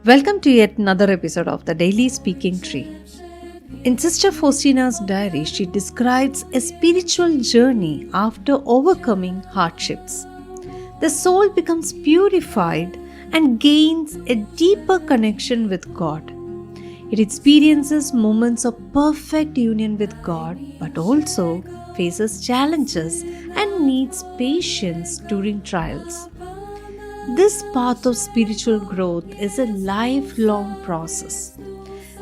Welcome to yet another episode of the Daily Speaking Tree. In Sister Faustina's diary, she describes a spiritual journey after overcoming hardships. The soul becomes purified and gains a deeper connection with God. It experiences moments of perfect union with God, but also faces challenges and needs patience during trials. This path of spiritual growth is a lifelong process.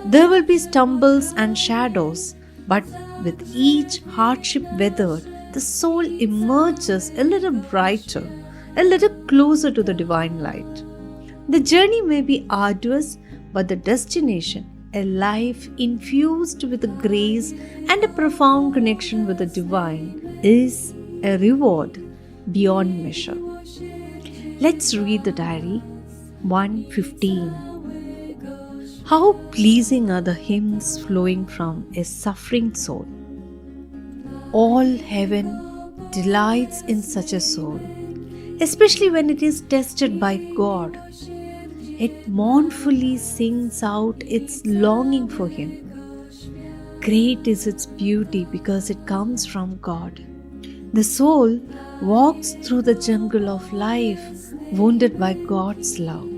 There will be stumbles and shadows, but with each hardship weathered, the soul emerges a little brighter, a little closer to the divine light. The journey may be arduous, but the destination, a life infused with grace and a profound connection with the divine, is a reward beyond measure. Let's read the diary. 1:15. How pleasing are the hymns flowing from a suffering soul. All heaven delights in such a soul, especially when it is tested by God. It mournfully sings out its longing for Him. Great is its beauty because it comes from God. The soul walks through the jungle of life, wounded by God's love.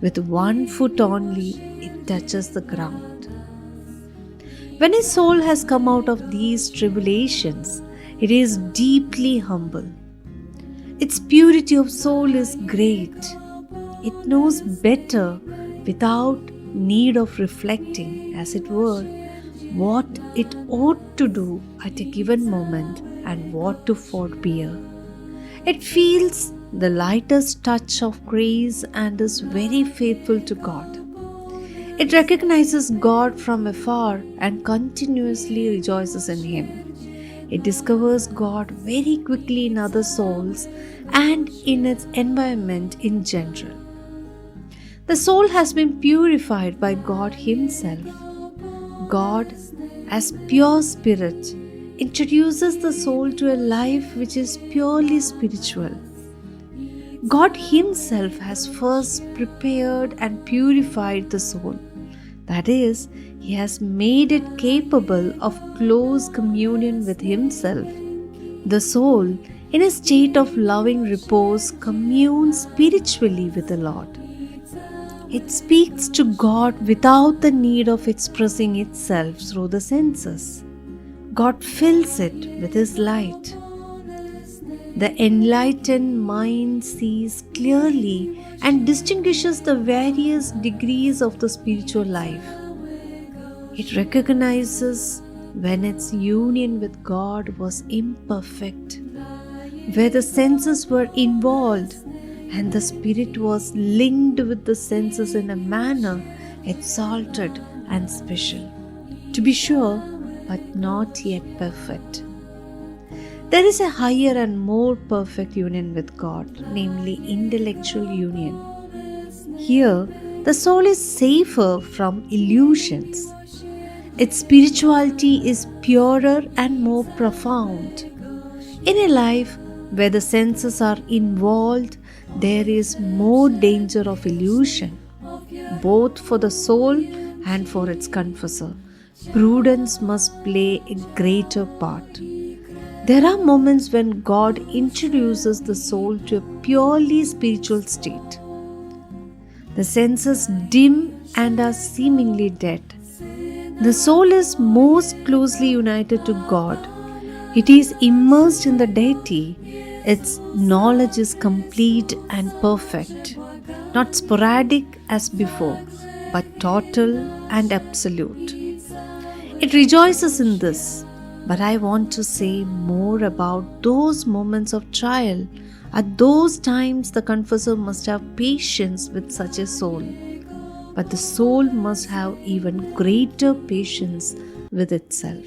With one foot only, it touches the ground. When a soul has come out of these tribulations, it is deeply humble. Its purity of soul is great. It knows better without need of reflecting, as it were, what it ought to do at a given moment and what to forbear. It feels the lightest touch of grace and is very faithful to God. It recognizes God from afar and continuously rejoices in Him. It discovers God very quickly in other souls and in its environment in general. The soul has been purified by God Himself. God, as pure spirit, introduces the soul to a life which is purely spiritual. God Himself has first prepared and purified the soul. That is, He has made it capable of close communion with Himself. The soul, in a state of loving repose, communes spiritually with the Lord. It speaks to God without the need of expressing itself through the senses. God fills it with His light. The enlightened mind sees clearly and distinguishes the various degrees of the spiritual life. It recognizes when its union with God was imperfect, where the senses were involved and the spirit was linked with the senses in a manner exalted and special. To be sure, but not yet perfect. There is a higher and more perfect union with God, namely intellectual union. Here, the soul is safer from illusions. Its spirituality is purer and more profound. In a life where the senses are involved, there is more danger of illusion, both for the soul and for its confessor. Prudence must play a greater part. There are moments when God introduces the soul to a purely spiritual state. The senses dim and are seemingly dead. The soul is most closely united to God. It is immersed in the deity. Its knowledge is complete and perfect, not sporadic as before, but total and absolute. It rejoices in this. But I want to say more about those moments of trial. At those times, the confessor must have patience with such a soul. But the soul must have even greater patience with itself.